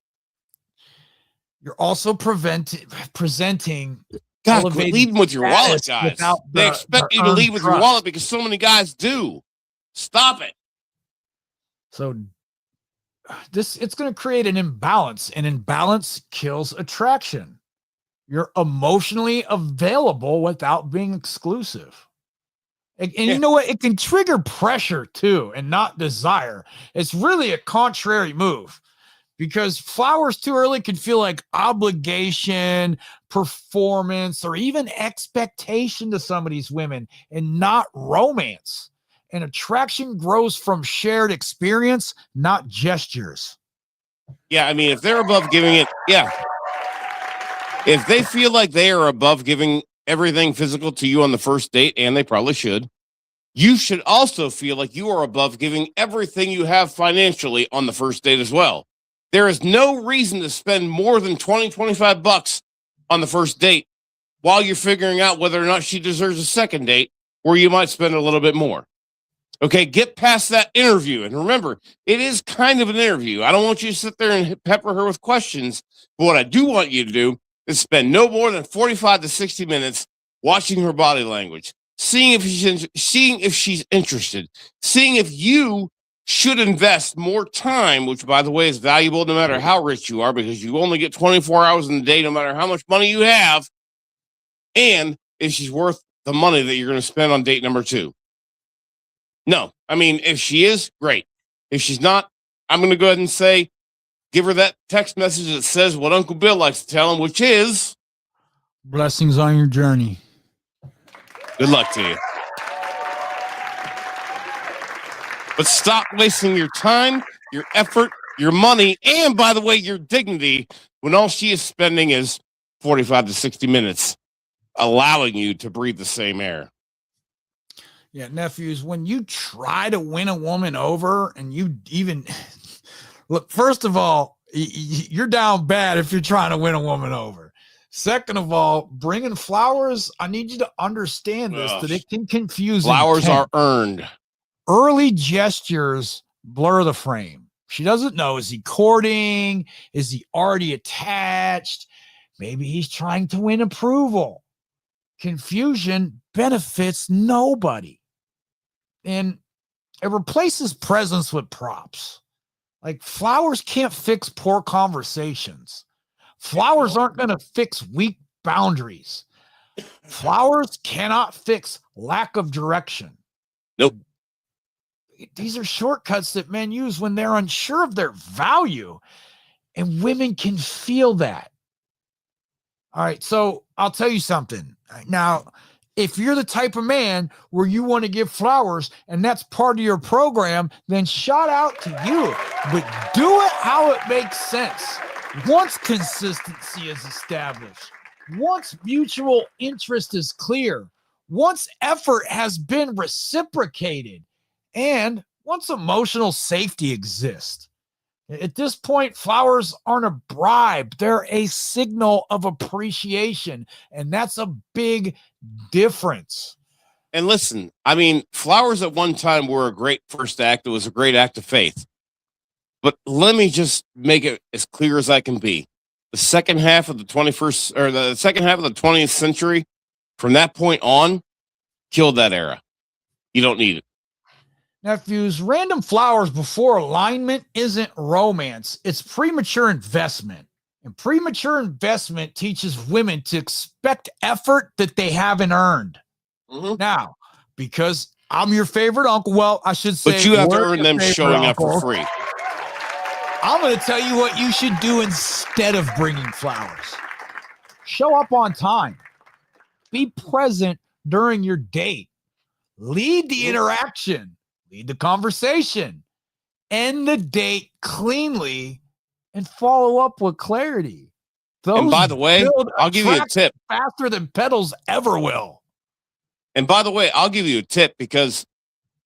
You're also presenting. God, quit leading with your wallet, guys. They expect you to lead with your wallet because so many guys do. Stop it. So it's going to create an imbalance, and imbalance kills attraction. You're emotionally available without being exclusive. And you know what? It can trigger pressure too and not desire. It's really a contrary move because flowers too early can feel like obligation, performance, or even expectation to some of these women and not romance. And attraction grows from shared experience, not gestures. Yeah, I mean, if they're above giving it, yeah. If they feel like they are above giving everything physical to you on the first date, and they probably should, you should also feel like you are above giving everything you have financially on the first date as well. There is no reason to spend more than 20, 25 bucks on the first date while you're figuring out whether or not she deserves a second date where you might spend a little bit more. Okay, get past that interview. And remember, it is kind of an interview. I don't want you to sit there and pepper her with questions. But what I do want you to do is spend no more than 45 to 60 minutes watching her body language, seeing if she's interested, seeing if you should invest more time, which, by the way, is valuable no matter how rich you are, because you only get 24 hours in the day, no matter how much money you have, and if she's worth the money that you're going to spend on date number 2. No, I mean, if she is, great. If she's not, I'm going to go ahead and say, give her that text message that says what Uncle Bill likes to tell him, which is blessings on your journey. Good luck to you. But stop wasting your time, your effort, your money, and, by the way, your dignity when all she is spending is 45 to 60 minutes allowing you to breathe the same air. Yeah, nephews, when you try to win a woman over and you even look, first of all, you're down bad if you're trying to win a woman over. Second of all, bringing flowers, I need you to understand this, that it can confuse. Flowers are earned. Early gestures blur the frame. She doesn't know, is he courting? Is he already attached? Maybe he's trying to win approval. Confusion benefits nobody. And it replaces presents with props. Like flowers can't fix poor conversations. Flowers aren't going to fix weak boundaries. Flowers cannot fix lack of direction. Nope. These are shortcuts that men use when they're unsure of their value. And women can feel that. All right, so I'll tell you something. Now, if you're the type of man where you want to give flowers and that's part of your program, then shout out to you. But do it how it makes sense. Once consistency is established, once mutual interest is clear, once effort has been reciprocated, and once emotional safety exists. At this point, flowers aren't a bribe. They're a signal of appreciation. And that's a big difference. And listen, I mean, flowers at one time were a great first act. It was a great act of faith. But let me just make it as clear as I can be. The second half of the 21st or the second half of the 20th century, from that point on, killed that era. You don't need it. Nephews, random flowers before alignment isn't romance. It's premature investment. And premature investment teaches women to expect effort that they haven't earned. Mm-hmm. Now, because I'm your favorite uncle, well, I should say, but you have to earn them showing up for free. I'm going to tell you what you should do instead of bringing flowers. Show up on time. Be present during your date. Lead the interaction. Lead the conversation. End the date cleanly and follow up with clarity. And by the way, I'll give you a tip. Faster than pedals ever will. And by the way, I'll give you a tip because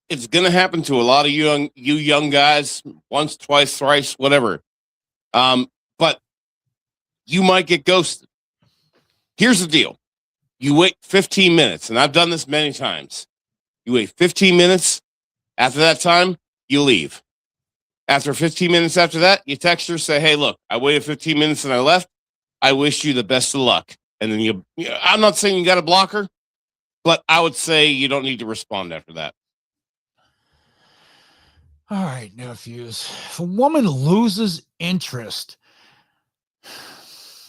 it's going to happen to a lot of you young guys once, twice, thrice, whatever. But you might get ghosted. Here's the deal. You wait 15 minutes, and I've done this many times. You wait 15 minutes. After that time, you leave. After 15 minutes after that, you text her, say, hey, look, I waited 15 minutes and I left. I wish you the best of luck. And then I'm not saying you got to block her, but I would say you don't need to respond after that. All right, nephews. If a woman loses interest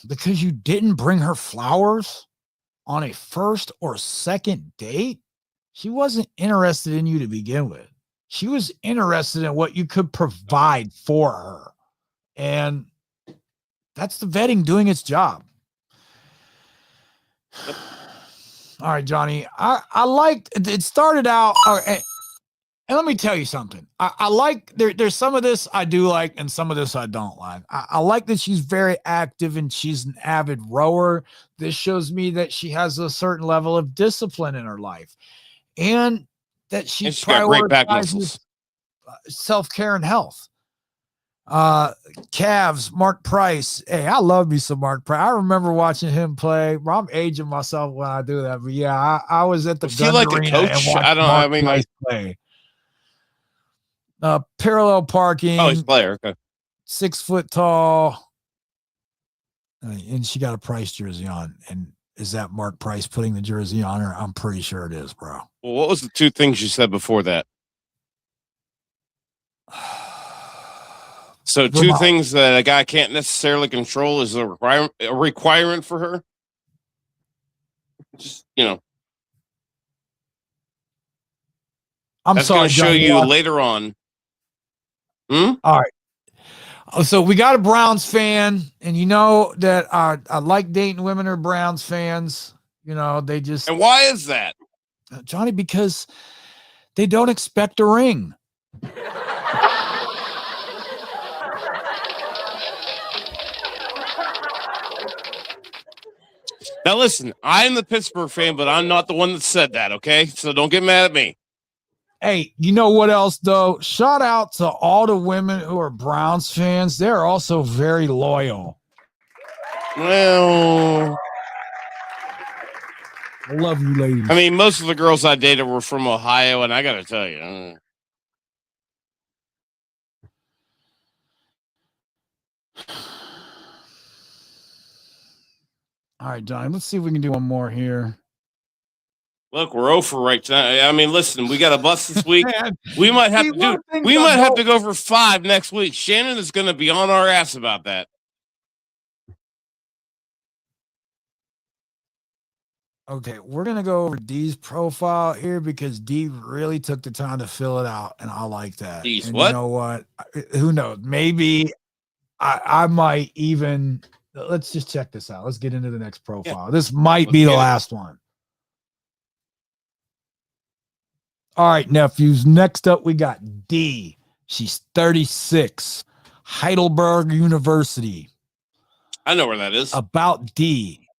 because you didn't bring her flowers on a first or second date, She wasn't interested in you to begin with. She was interested in what you could provide for her. And that's the vetting doing its job. All right, Johnny. I liked it. Started out, and let me tell you something. I like there's some of this I do like, and some of this I don't like. I like that she's very active and she's an avid rower. This shows me that she has a certain level of discipline in her life, and that she she's got great back muscles, self-care and health. Cavs, Mark Price. Hey, I love me some Mark Price. I remember watching him play. Well, I'm aging myself when I do that, but yeah, I was at the Gun like Arena a coach? I don't know. I mean, Price play. Parallel parking. Oh, he's a player. Okay. 6 foot tall. And she got a Price jersey on. And is that Mark Price putting the jersey on her? I'm pretty sure it is, bro. Well, what was the two things you said before that? So two things that a guy can't necessarily control is a requirement for her. Just, I'm sorry, going to show you later on. All right. So we got a Browns fan, and you know that I like dating women who are Browns fans. You know, they just. And why is that? Johnny, because they don't expect a ring. Now, listen, I'm the Pittsburgh fan, but I'm not the one that said that, okay? So don't get mad at me. Hey, you know what else, though? Shout out to all the women who are Browns fans. They're also very loyal. Well, I love you, ladies. I mean, most of the girls I dated were from Ohio, and I got to tell you. All right, Johnny, let's see if we can do one more here. Look, we're over right now. I mean, listen, we got a bus this week. We might have to go for 5 next week. Shannon is going to be on our ass about that. Okay, we're going to go over Dee's profile here because Dee really took the time to fill it out, and I like that. Dee's and what? You know what? Who knows? Maybe I might even – let's just check this out. Let's get into the next profile. Yeah. This might be the last one. All right, nephews. Next up, we got Dee. She's 36. Heidelberg University. I know where that is. About Dee.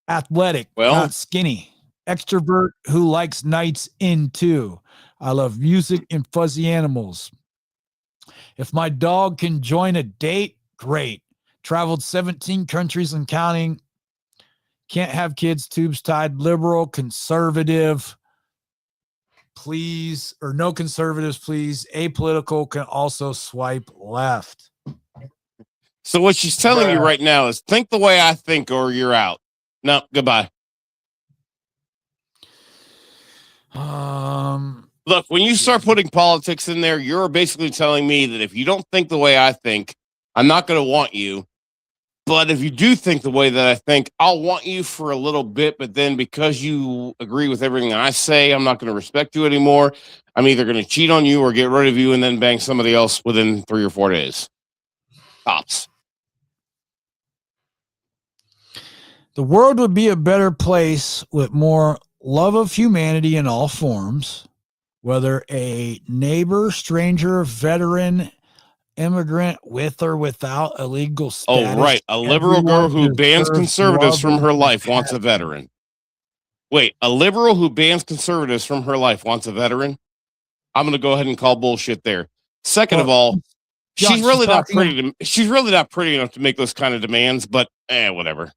Athletic, not skinny. Extrovert who likes nights in too. I love music and fuzzy animals. If my dog can join a date, great. Traveled 17 countries and counting. Can't have kids, tubes tied, liberal, conservative. Please, or no conservatives, please. Apolitical, can also swipe left. So what she's telling you right now is think the way I think or you're out. No, goodbye. Look, when you start putting politics in there, you're basically telling me that if you don't think the way I think, I'm not going to want you. But if you do think the way that I think, I'll want you for a little bit. But then because you agree with everything I say, I'm not going to respect you anymore. I'm either going to cheat on you or get rid of you and then bang somebody else within 3 or 4 days. Tops. The world would be a better place with more love of humanity in all forms, whether a neighbor, stranger, veteran, immigrant, with or without a legal status. Oh, right. A liberal girl who bans conservatives from her life wants a veteran. Wait, a liberal who bans conservatives from her life wants a veteran? I'm going to go ahead and call bullshit there. Second of all, she's really not pretty enough to make those kind of demands, but whatever.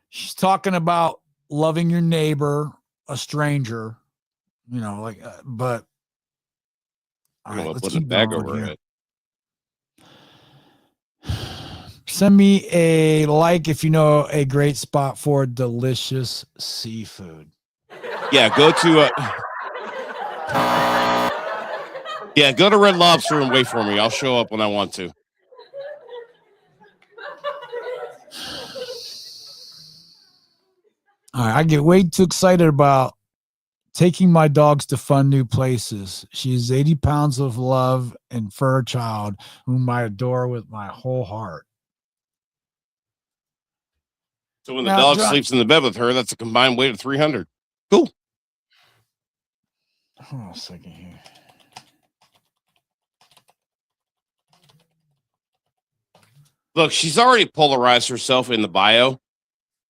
She's talking about loving your neighbor, a stranger, but all right, let's keep going over it. Send me a like if you know a great spot for delicious seafood. Yeah, go to Red Lobster and wait for me. I'll show up when I want to. All right, I get way too excited about taking my dogs to fun new places. She is 80 pounds of love and fur child whom I adore with my whole heart. So when the Now, dog John- sleeps in the bed with her, that's a combined weight of 300. Cool. Hold on a second here. Look, she's already polarized herself in the bio.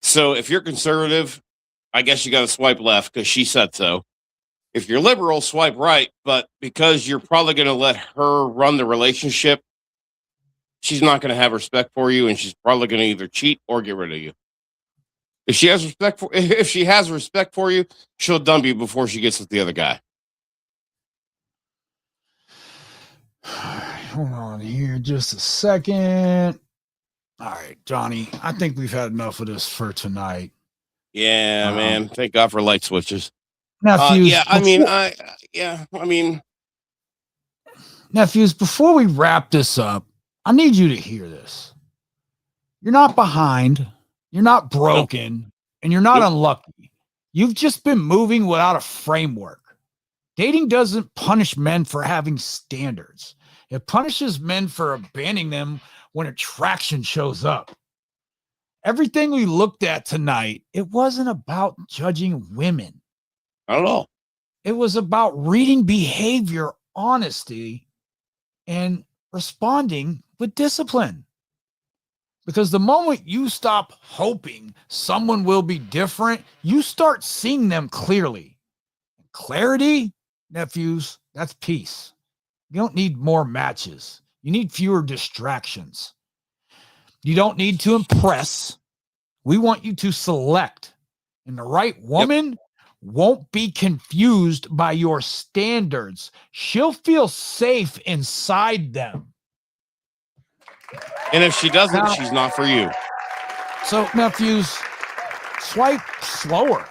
So if you're conservative, I guess you got to swipe left because she said so. If you're liberal, swipe right. But because you're probably going to let her run the relationship, she's not going to have respect for you, and she's probably going to either cheat or get rid of you. If she has respect for you, she'll dump you before she gets with the other guy. Hold on here just a second. All right, Johnny, I think we've had enough of this for tonight. Yeah, man. Thank God for light switches. Nephews, nephews, before we wrap this up, I need you to hear this. You're not behind, you're not broken, and you're not unlucky. You've just been moving without a framework. Dating doesn't punish men for having standards. It punishes men for abandoning them when attraction shows up. Everything we looked at tonight, it wasn't about judging women. Not at all. It was about reading behavior, honesty, and responding with discipline. Because the moment you stop hoping someone will be different, you start seeing them clearly. Clarity, nephews, that's peace. You don't need more matches. You need fewer distractions. You don't need to impress. We want you to select. And the right woman won't be confused by your standards. She'll feel safe inside them. And if she doesn't, she's not for you. So, nephews, swipe slower.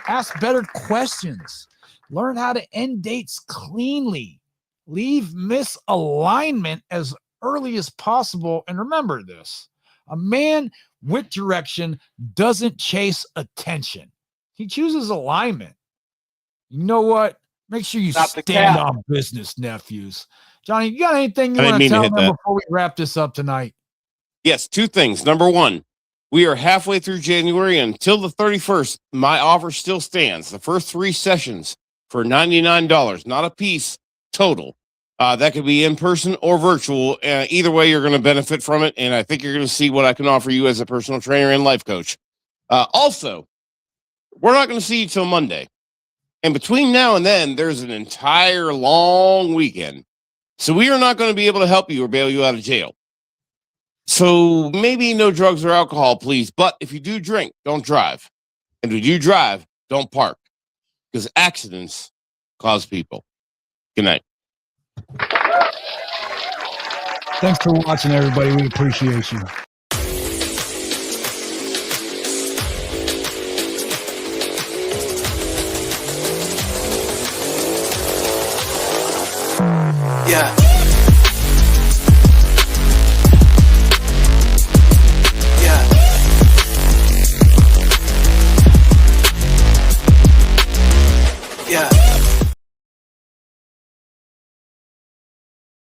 Ask better questions. Learn how to end dates cleanly. Leave misalignment as early as possible. And remember this, a man with direction doesn't chase attention. He chooses alignment. You know what? Make sure you stand on business, nephews. Johnny, you got anything you want to tell them before we wrap this up tonight? Yes, two things. Number one, we are halfway through January. Until the 31st, my offer still stands. The first 3 sessions for $99, not a piece, total. That could be in person or virtual. Either way, you're going to benefit from it. And I think you're going to see what I can offer you as a personal trainer and life coach. Also, we're not going to see you till Monday. And between now and then, there's an entire long weekend. So we are not going to be able to help you or bail you out of jail. So maybe no drugs or alcohol, please. But if you do drink, don't drive. And if you drive, don't park. Because accidents cause people. Good night. Thanks for watching, everybody. We appreciate you.